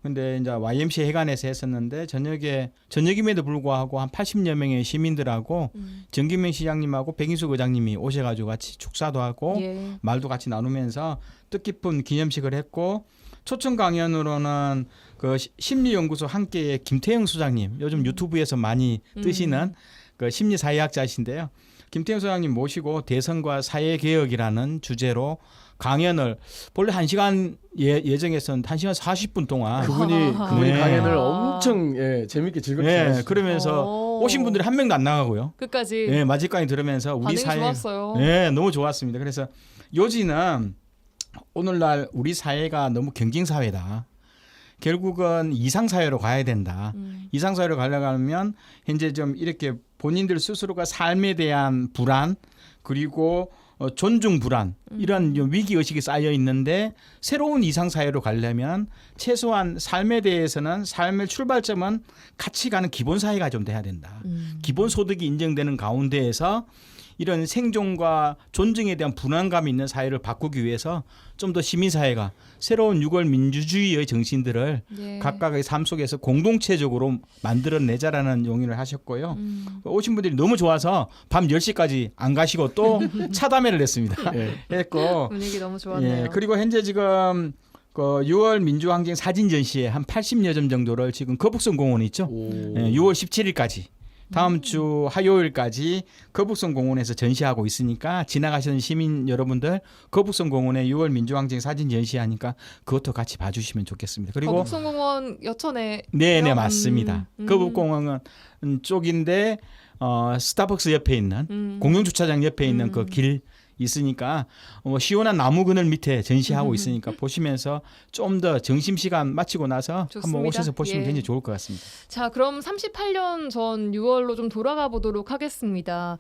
근데 이제 YMCA 해관에서 했었는데 저녁임에도 불구하고 한 80여 명의 시민들하고 정기명 시장님하고 백인숙 의장님이 오셔가지고 같이 축사도 하고 예. 말도 같이 나누면서 뜻깊은 기념식을 했고 초청 강연으로는 그 심리연구소 함께의 김태형 소장님 요즘 유튜브에서 많이 뜨시는 그 심리 사회학자이신데요. 김태형 소장님 모시고 대선과 사회개혁이라는 주제로 강연을 본래 1시간 예정했었는데 1시간 40분 동안 그분이 네. 강연을 엄청 재밌게 즐겁게 네, 하셨어요. 그러면서 오신 분들이 한 명도 안 나가고요. 끝까지 네, 마지막까지 들으면서 우리 반응이 사회 좋았어요. 네, 너무 좋았습니다. 그래서 요지는 오늘날 우리 사회가 너무 경쟁 사회다. 결국은 이상 사회로 가야 된다. 이상 사회로 가려면 현재 좀 이렇게 본인들 스스로가 삶에 대한 불안 그리고 존중 불안 이런 위기 의식이 쌓여 있는데 새로운 이상 사회로 가려면 최소한 삶에 대해서는 삶의 출발점은 같이 가는 기본 사회가 좀 돼야 된다. 기본 소득이 인정되는 가운데에서 이런 생존과 존중에 대한 불안감이 있는 사회를 바꾸기 위해서 좀 더 시민사회가 새로운 6월 민주주의의 정신들을 예. 각각의 삶 속에서 공동체적으로 만들어내자라는 용의를 하셨고요. 오신 분들이 너무 좋아서 밤 10시까지 안 가시고 또 차담회를 했습니다. 했고 분위기 너무 좋았네요. 예, 그리고 현재 지금 그 6월 민주항쟁 사진 전시회 한 80여 점 정도를 지금 거북선 공원에 있죠. 예, 6월 17일까지 다음 주 화요일까지 거북선 공원에서 전시하고 있으니까 지나가시는 시민 여러분들 거북선 공원에 6월 민주항쟁 사진 전시하니까 그것도 같이 봐주시면 좋겠습니다. 그리고 거북선공원 여천에 네네 맞습니다. 거북공원은 쪽인데 스타벅스 옆에 있는 공영주차장 옆에 있는 그 길 있으니까 시원한 나무 그늘 밑에 전시하고 있으니까 보시면서 좀 더 점심시간 마치고 나서 좋습니다. 한번 오셔서 보시면 예. 굉장히 좋을 것 같습니다. 자, 그럼 38년 전 6월로 좀 돌아가 보도록 하겠습니다.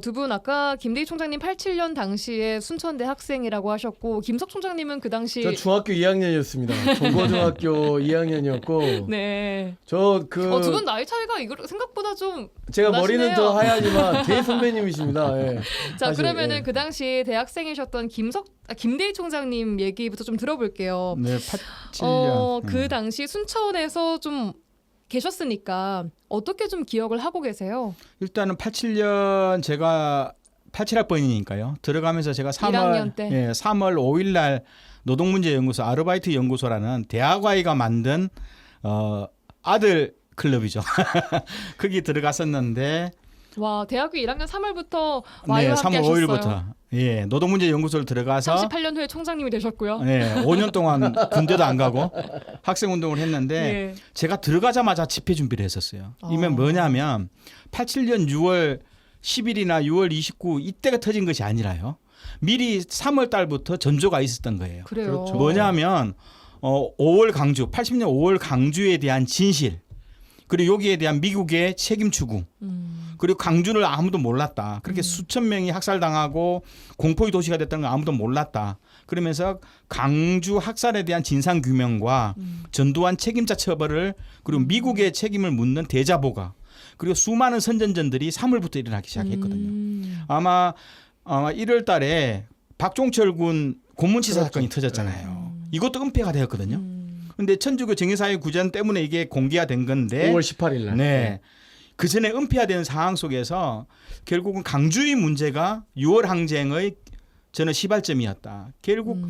두 분 아까 김대희 총장님 87년 당시에 순천대 학생이라고 하셨고 김석 총장님은 그 당시 저 중학교 2학년이었습니다. 종고등학교 2학년이었고 네. 저 그 두 분 나이 차이가 이거 생각보다 좀 제가 머리는 나시네요. 더 하얗지만 대희 선배님이십니다. 예. 자, 사실, 그러면은 예. 그 당시 대학생이셨던 김대희 총장님 얘기부터 좀 들어볼게요. 네, 87년. 그 당시 순천에서 좀 계셨으니까 어떻게 좀 기억을 하고 계세요? 일단은 87년 제가 87학번이니까요. 들어가면서 제가 1학년 때. 3월 5일 날 노동문제연구소 아르바이트 연구소라는 대학아이가 만든 아들 클럽이죠. 거기 들어갔었는데 와, 대학교 1학년 3월부터 네, 와이와 함께 3월 하셨어요. 5일부터 예, 노동문제연구소를 들어가서 38년 후에 총장님이 되셨고요. 네, 5년 동안 군대도 안 가고 학생 운동을 했는데 예. 제가 들어가자마자 집회 준비를 했었어요. 이면 아. 뭐냐면 87년 6월 10일이나 6월 29일 이때가 터진 것이 아니라요. 미리 3월 달부터 전조가 있었던 거예요. 그래요. 그렇죠. 뭐냐면 5월 강주, 80년 5월 강주에 대한 진실, 그리고 여기에 대한 미국의 책임 추궁, 그리고 강주를 아무도 몰랐다. 그렇게 수천 명이 학살당하고 공포의 도시가 됐다는 걸 아무도 몰랐다. 그러면서 강주 학살에 대한 진상 규명과 전두환 책임자 처벌을 그리고 미국의 책임을 묻는 대자보가 그리고 수많은 선전전들이 3월부터 일어나기 시작했거든요. 아마 1월 달에 박종철 군 고문치사 사건이 터졌잖아요. 이것도 은폐가 되었거든요. 근데 천주교 정의사회 구전 때문에 이게 공개가 된 건데 5월 18일 날. 네. 그 전에 은폐화되는 상황 속에서 결국은 강주의 문제가 6월 항쟁의 저는 시발점이었다. 결국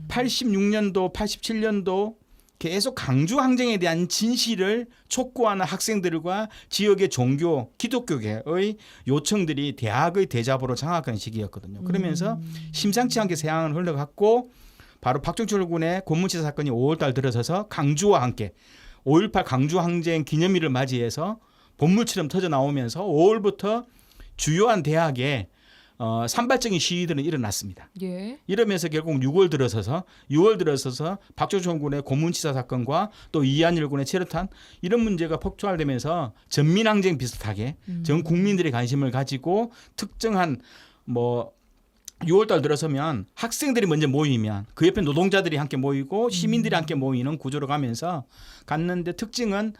86년도, 87년도 계속 강주 항쟁에 대한 진실을 촉구하는 학생들과 지역의 종교, 기독교계의 요청들이 대학의 대자보로 장악하는 시기였거든요. 그러면서 심상치 않게 세상을 흘러갔고 바로 박종철 군의 고문치사 사건이 5월달 들어서서 강주와 함께 5.18 강주 항쟁 기념일을 맞이해서 본물처럼 터져 나오면서 5월부터 주요한 대학에 산발적인 시위들은 일어났습니다. 예. 이러면서 결국 6월 들어서서 박종철 군의 고문치사 사건과 또 이한열 군의 체류탄 이런 문제가 폭발되면서 전민항쟁 비슷하게 전 국민들의 관심을 가지고 특정한 6월달 들어서면 학생들이 먼저 모이면 그 옆에 노동자들이 함께 모이고 시민들이 함께 모이는 구조로 가면서 갔는데 특징은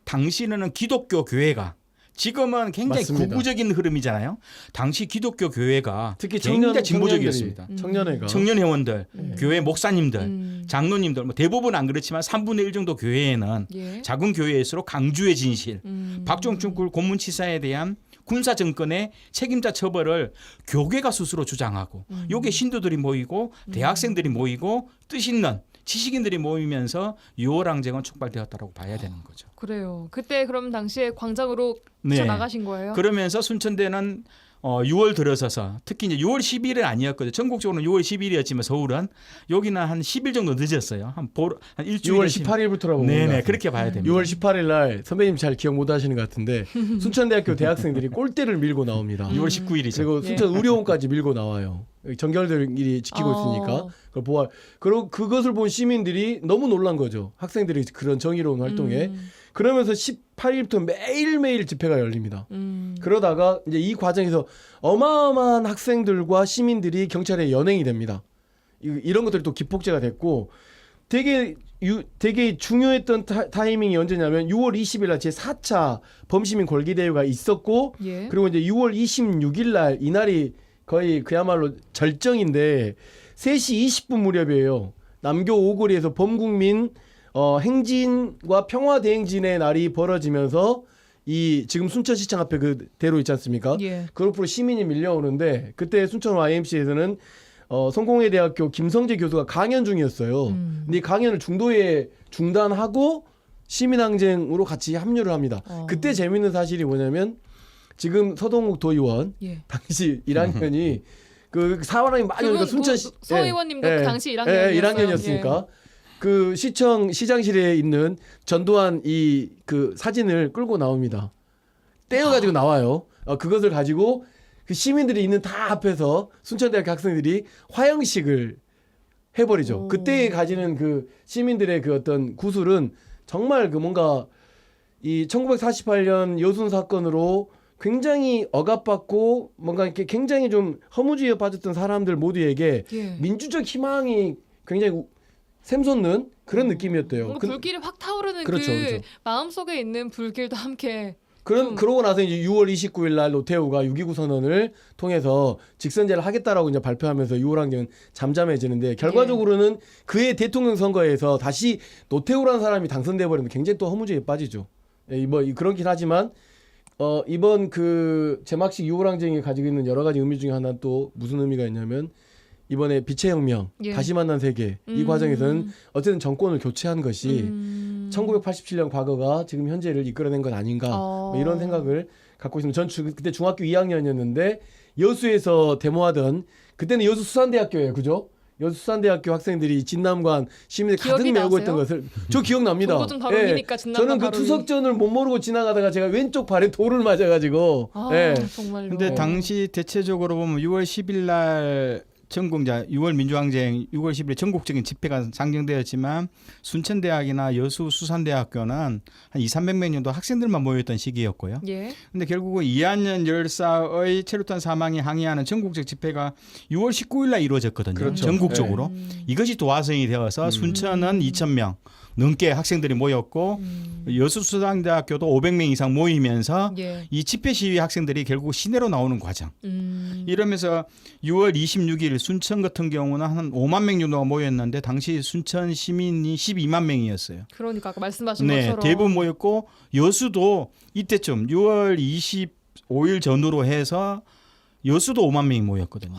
당시에는 기독교 교회가 지금은 굉장히 맞습니다. 구구적인 흐름이잖아요. 당시 기독교 교회가 특히 굉장히 진보적이었습니다. 청년회가 청년 회원들, 교회 목사님들, 음. 장로님들 뭐 대부분 안 그렇지만 3분의 1 정도 교회에는 예. 작은 교회일수록 강주의 진실, 음. 박종춘 고문치사에 대한 군사 정권의 책임자 처벌을 교계가 스스로 주장하고 요게 신도들이 모이고 대학생들이 모이고 뜻있는 지식인들이 모이면서 6월 항쟁은 촉발되었다고 봐야 되는 거죠. 그래요. 그때 그럼 당시에 광장으로 네. 나가신 거예요? 그러면서 순천대는 6월 들어서서 특히 이제 6월 10일은 아니었거든요. 전국적으로는 6월 10일이었지만 서울은 여기는 한 10일 정도 늦었어요. 한 일주일. 6월 18일부터라고 봅니다. 네네 그렇게 봐야 됩니다. 6월 18일 날 선배님 잘 기억 못 하시는 것 같은데 순천대학교 대학생들이 골대를 밀고 나옵니다. 6월 19일이죠. 그리고 순천 의료원까지 밀고 나와요. 정결들이 지키고 있으니까 그걸 보아. 그리고 그것을 본 시민들이 너무 놀란 거죠. 학생들이 그런 정의로운 활동에. 그러면서 18일부터 매일매일 집회가 열립니다. 그러다가 이제 이 과정에서 어마어마한 학생들과 시민들이 경찰에 연행이 됩니다. 이런 것들이 또 기폭제가 됐고 되게 중요했던 타이밍이 언제냐면 6월 20일 날 제4차 범시민 골기대회가 있었고 예. 그리고 이제 6월 26일 날 이날이 거의 그야말로 절정인데 3시 20분 무렵이에요. 남교 오거리에서 범국민 행진과 평화대행진의 날이 벌어지면서 이 지금 순천시청 앞에 그 대로 있지 않습니까? 예. 그 옆으로 시민이 밀려오는데 그때 순천 YMCA에서는 성공회대학교 김성재 교수가 강연 중이었어요. 근데 이 강연을 중도에 중단하고 시민항쟁으로 같이 합류를 합니다. 그때 재밌는 사실이 뭐냐면 지금 서동욱 도의원 예. 당시 1학년이 그 사람이 많이 오니까 순천 서 의원님도 그 당시 1학년이었어요. 1학년이었으니까 그 시장실에 있는 전두환 이 그 사진을 끌고 나옵니다. 떼어가지고 나와요. 그것을 가지고 그 시민들이 있는 다 앞에서 순천대학교 학생들이 화형식을 해버리죠. 그때 가지는 그 시민들의 그 어떤 구술은 정말 그 뭔가 이 1948년 여순 사건으로 굉장히 억압받고 뭔가 이렇게 굉장히 좀 허무주의에 빠졌던 사람들 모두에게 예. 민주적 희망이 굉장히 샘솟는 그런 느낌이었대요. 뭔가 불길이 확 타오르는 그렇죠, 그 그렇죠. 마음속에 있는 불길도 함께 그러고 나서 이제 6월 29일 날 노태우가 6.29 선언을 통해서 직선제를 하겠다라고 이제 발표하면서 6월 항쟁은 잠잠해지는데 결과적으로는 그의 대통령 선거에서 다시 노태우라는 사람이 당선돼 버리면 굉장히 또 허무주의에 빠지죠. 그렇긴 하지만 이번 그 제막식 6월 항쟁이 가지고 있는 여러 가지 의미 중에 하나 또 무슨 의미가 있냐면 이번에 빛의 혁명, 예. 다시 만난 세계 이 과정에서는 어쨌든 정권을 교체한 것이 1987년 과거가 지금 현재를 이끌어낸 건 아닌가 뭐 이런 생각을 갖고 있습니다. 전 그때 중학교 2학년이었는데 여수에서 데모하던 그때는 여수 수산대학교예요, 그죠? 여수 수산대학교 학생들이 진남관 시민들 가득 메우고 있던 것을 저 기억납니다. 불꽃은 바로 위니까 진남관 저는 그 바로 위. 투석전을 못 모르고 지나가다가 제가 왼쪽 발에 돌을 맞아가지고 정말로. 근데 당시 대체적으로 보면 6월 10일 날 전국자 6월 민주항쟁 6월 10일 전국적인 집회가 상정되었지만 순천대학이나 여수 수산대학교는 한 200~300명 정도 학생들만 모였던 시기였고요. 예. 근데 결국은 이한년 열사의 체류탄 사망에 항의하는 전국적 집회가 6월 19일 날 이루어졌거든요. 그렇죠. 전국적으로. 이것이 도화성이 되어서 순천은 2,000명 넘게 학생들이 모였고 여수 수산대학교도 500명 이상 모이면서 예. 이 집회 시위 학생들이 결국 시내로 나오는 과정. 이러면서 6월 26일 순천 같은 경우는 한 5만 명 정도가 모였는데 당시 순천 시민이 12만 명이었어요. 그러니까 아까 말씀하신 네, 것처럼 대부분 모였고 여수도 이때쯤 6월 25일 전후로 해서 여수도 5만 명이 모였거든요.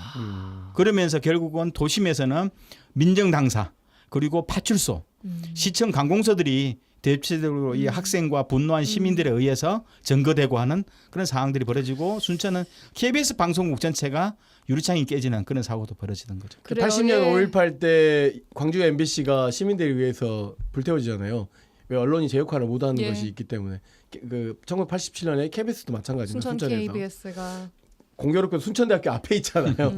그러면서 결국은 도심에서는 민정 당사 그리고 파출소, 시청 관공서들이 대체적으로 이 학생과 분노한 시민들에 의해서 점거되고 하는 그런 상황들이 벌어지고 순천은 KBS 방송국 전체가 유리창이 깨지는 그런 사고도 벌어지는 거죠. 그래요, 80년 예. 5.18 때 광주 MBC가 시민들에 의해서 불태워지잖아요. 왜 언론이 제 역할을 못하는 예. 것이 있기 때문에 그 1987년에 KBS도 마찬가지입니다. 순천 순천에서 KBS가 공교롭게 순천대학교 앞에 있잖아요.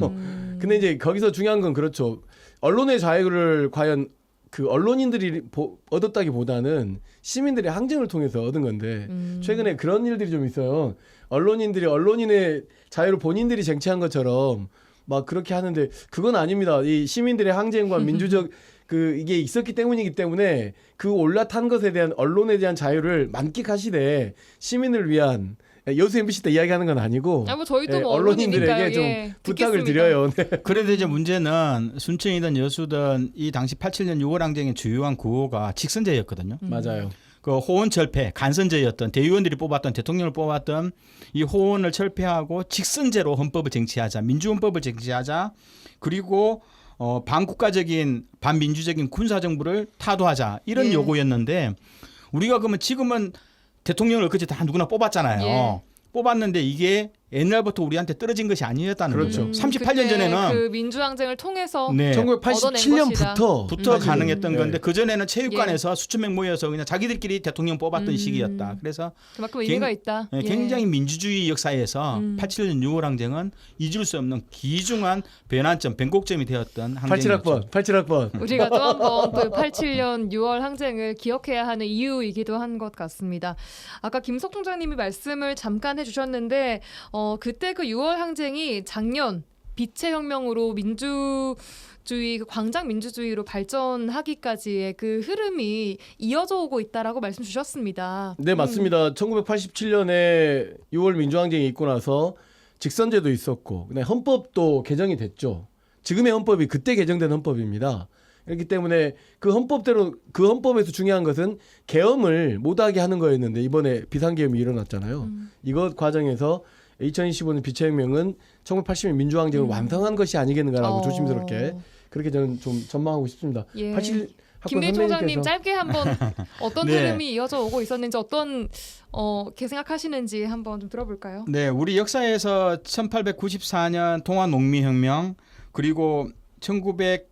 근데 이제 거기서 중요한 건 그렇죠. 언론의 자유를 과연 그 언론인들이 얻었다기보다는 시민들의 항쟁을 통해서 얻은 건데 최근에 그런 일들이 좀 있어요. 언론인들이 언론인의 자유를 본인들이 쟁취한 것처럼 막 그렇게 하는데 그건 아닙니다. 이 시민들의 항쟁과 민주적 이게 있었기 때문이기 때문에 그 올라탄 것에 대한 언론에 대한 자유를 만끽하시되 시민을 위한 여수 MBC 때 이야기하는 건 아니고 뭐 저희도 예, 뭐 언론인들에게 언론이니까요. 좀 예, 부탁을 듣겠습니다. 드려요. 네. 그래도 이제 문제는 순천이든 여수든 이 당시 87년 6월 항쟁의 주요한 구호가 직선제였거든요. 맞아요. 그 호원 철폐, 간선제였던 대의원들이 뽑았던 대통령을 뽑았던 이 호원을 철폐하고 직선제로 헌법을 쟁취하자, 민주헌법을 쟁취하자, 그리고 반국가적인 반민주적인 군사정부를 타도하자 이런 예. 요구였는데 우리가 그러면 지금은 대통령을 그치 다 누구나 뽑았잖아요. 예. 뽑았는데 이게 옛날부터 우리한테 떨어진 것이 아니었다는 그렇죠. 거죠. 38년 그때 전에는 그 민주항쟁을 통해서 네. 1987년부터 부터 가능했던 네. 건데 그 전에는 체육관에서 수천 명 모여서 그냥 자기들끼리 대통령 뽑았던 시기였다. 그래서 그만큼 의미가 있다. 예. 굉장히 민주주의 역사에서 87년 6월 항쟁은 잊을 수 없는 귀중한 변환점, 변곡점이 되었던 항쟁이었죠. 87학번. 우리가 또 한 번 또 87년 6월 항쟁을 기억해야 하는 이유이기도 한 것 같습니다. 아까 김석 총장님이 말씀을 잠깐 해주셨는데 그때 그 6월 항쟁이 작년 빛의 혁명으로 민주주의, 그 광장 민주주의로 발전하기까지의 그 흐름이 이어져 오고 있다라고 말씀 주셨습니다. 네, 맞습니다. 1987년에 6월 민주항쟁이 있고 나서 직선제도 있었고 그다음에 헌법도 개정이 됐죠. 지금의 헌법이 그때 개정된 헌법입니다. 그렇기 때문에 그 헌법대로 그 헌법에서 중요한 것은 계엄을 못하게 하는 거였는데 이번에 비상계엄이 일어났잖아요. 이것 과정에서 2025년 빛의 혁명은 1980년 민주항쟁을 완성한 것이 아니겠는가라고 조심스럽게 그렇게 저는 좀 전망하고 싶습니다. 예. 87 김대희 총장님 짧게 한번 어떤 네. 흐름이 이어져 오고 있었는지 어떤 게 생각하시는지 한번 좀 들어볼까요? 네, 우리 역사에서 1894년 동아농민혁명 그리고 1919년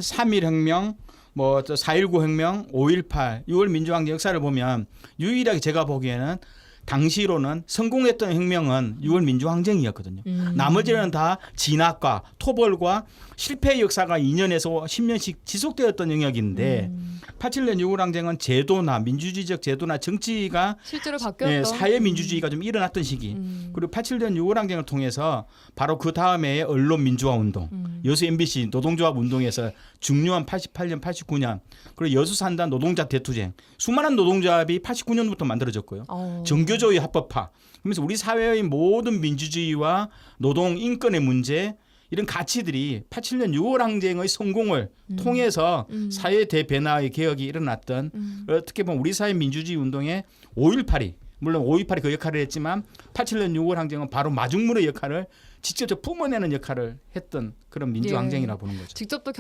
3.1혁명 뭐 4.19 혁명, 5.18, 6월 민주항쟁 역사를 보면 유일하게 제가 보기에는 당시로는 성공했던 혁명은 6월 민주항쟁이었거든요. 나머지는 다 진압과 토벌과 실패의 역사가 2년에서 10년씩 지속되었던 영역인데 87년 6월 항쟁은 제도나 민주주의적 제도나 정치가 실제로 바뀌었던 사회 민주주의가 좀 일어났던 시기. 그리고 87년 6월 항쟁을 통해서 바로 그 다음에 언론 민주화 운동, 여수 MBC 노동조합 운동에서 중요한 88년, 89년 그리고 여수 산단 노동자 대투쟁, 수많은 노동조합이 89년부터 만들어졌고요. 정교조의 합법화. 그러면서 우리 사회의 모든 민주주의와 노동 인권의 문제 이런 가치들이 87년 6월 항쟁의 성공을 통해서 사회 대변화의 개혁이 일어났던 어떻게 보면 우리 사회 민주주의 운동의 5.18이 물론 5.18이 그 역할을 했지만 87년 6월 항쟁은 바로 마중물의 역할을 직접 뿜어내는 역할을 했던 그런 민주항쟁이라고 보는 거죠. 직접 또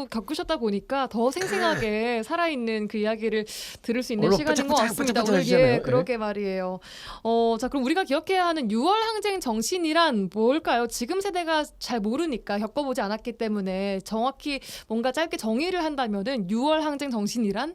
겪으셨다 보니까 더 생생하게 살아있는 그 이야기를 들을 수 있는 얼른 시간인 것 같습니다. 오늘 하시잖아요. 그러게 말이에요. 자 그럼 우리가 기억해야 하는 6월 항쟁 정신이란 뭘까요? 지금 세대가 잘 모르니까 겪어보지 않았기 때문에 정확히 뭔가 짧게 정의를 한다면은 6월 항쟁 정신이란?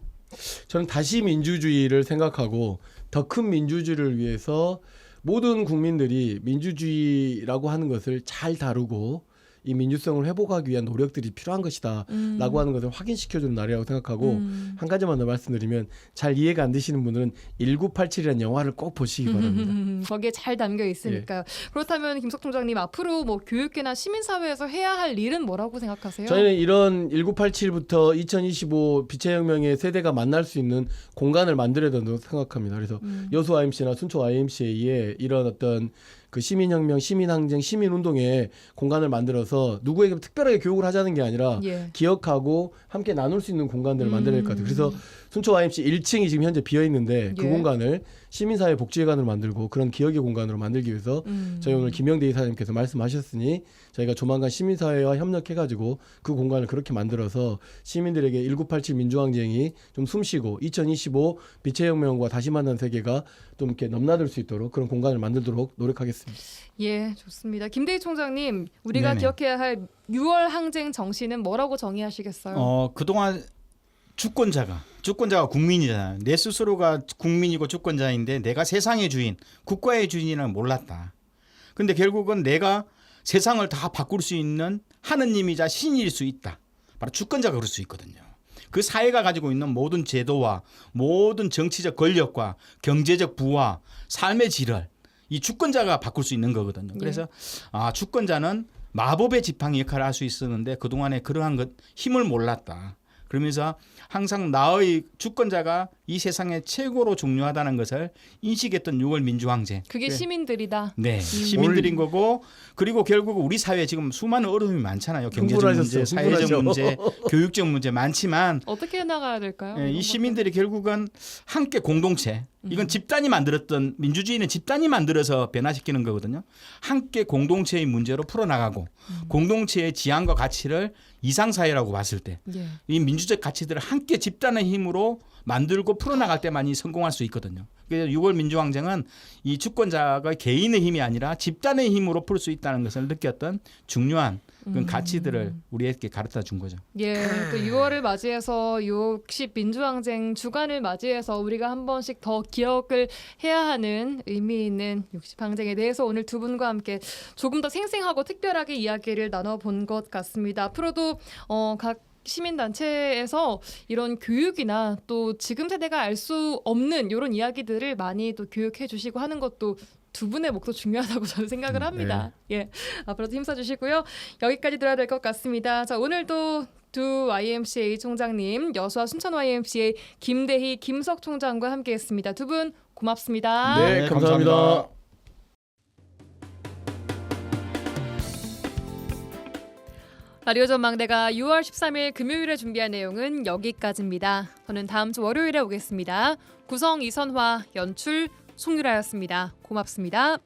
저는 다시 민주주의를 생각하고 더 큰 민주주의를 위해서 모든 국민들이 민주주의라고 하는 것을 잘 다루고 이 민주성을 회복하기 위한 노력들이 필요한 것이다 라고 하는 것을 확인시켜주는 날이라고 생각하고 한 가지만 더 말씀드리면 잘 이해가 안 되시는 분들은 1987이라는 영화를 꼭 보시기 바랍니다. 거기에 잘 담겨 있으니까요. 그렇다면 김석 총장님 앞으로 뭐 교육계나 시민사회에서 해야 할 일은 뭐라고 생각하세요? 저희는 이런 1987부터 2025 빛의 혁명의 세대가 만날 수 있는 공간을 만들어야 된다고 생각합니다. 그래서 여수 IMC나 순천 IMC에 이런 어떤 그 시민혁명, 시민항쟁, 시민운동의 공간을 만들어서 누구에게 특별하게 교육을 하자는 게 아니라 기억하고 함께 나눌 수 있는 공간들을 만들어야 될 것 같아요. 그래서 순천 IMC 1층이 지금 현재 비어 있는데 그 공간을 시민사회 복지회관으로 만들고 그런 기억의 공간으로 만들기 위해서 저희 오늘 김영대 이사님께서 말씀하셨으니 저희가 조만간 시민사회와 협력해가지고 그 공간을 그렇게 만들어서 시민들에게 1987 민주항쟁이 좀 숨쉬고 2025 빛의 혁명과 다시 만난 세계가 좀 이렇게 넘나들 수 있도록 그런 공간을 만들도록 노력하겠습니다. 예, 좋습니다. 김대희 총장님, 우리가 네네. 기억해야 할 6월 항쟁 정신은 뭐라고 정의하시겠어요? 그동안 주권자가 국민이잖아요. 내 스스로가 국민이고 주권자인데 내가 세상의 주인, 국가의 주인이란 몰랐다. 근데 결국은 내가 세상을 다 바꿀 수 있는 하느님이자 신일 수 있다. 바로 주권자가 그럴 수 있거든요. 그 사회가 가지고 있는 모든 제도와 모든 정치적 권력과 경제적 부와 삶의 질을 이 주권자가 바꿀 수 있는 거거든요. 그래서 주권자는 마법의 지팡이 역할을 할 수 있었는데 그동안에 그러한 힘을 몰랐다. 그러면서 항상 나의 주권자가 이 세상에 최고로 중요하다는 것을 인식했던 6월 민주항쟁. 그게 시민들이다. 네, 시민들인 거고 그리고 결국 우리 사회에 지금 수많은 어려움이 많잖아요. 경제적 문제, 사회적 문제, 교육적 문제 많지만 어떻게 나가야 될까요? 이 시민들이 결국은 함께 공동체 이건 집단이 만들었던 민주주의는 집단이 만들어서 변화시키는 거거든요. 함께 공동체의 문제로 풀어나가고 공동체의 지향과 가치를 이상사회라고 봤을 때 이 민주적 가치들을 함께 집단의 힘으로 만들고 풀어나갈 때만이 성공할 수 있거든요. 그래서 6월 민주항쟁은 이 주권자가 개인의 힘이 아니라 집단의 힘으로 풀 수 있다는 것을 느꼈던 중요한 그런 가치들을 우리에게 가르쳐 준 거죠. 예, 또 6월을 맞이해서 60 민주항쟁 주간을 맞이해서 우리가 한 번씩 더 기억을 해야 하는 의미 있는 60 항쟁에 대해서 오늘 두 분과 함께 조금 더 생생하고 특별하게 이야기를 나눠본 것 같습니다. 앞으로도 각 시민단체에서 이런 교육이나 또 지금 세대가 알 수 없는 이런 이야기들을 많이 또 교육해 주시고 하는 것도 두 분의 몫도 중요하다고 저는 생각을 합니다. 예, 앞으로도 힘써주시고요. 여기까지 들어야 될 것 같습니다. 자, 오늘도 두 YMCA 총장님, 여수와 순천 YMCA 김대희, 김석 총장과 함께했습니다. 두 분 고맙습니다. 네, 감사합니다. 라디오 전망대가 6월 13일 금요일에 준비한 내용은 여기까지입니다. 저는 다음 주 월요일에 오겠습니다. 구성 이선화, 연출 송유라였습니다. 고맙습니다.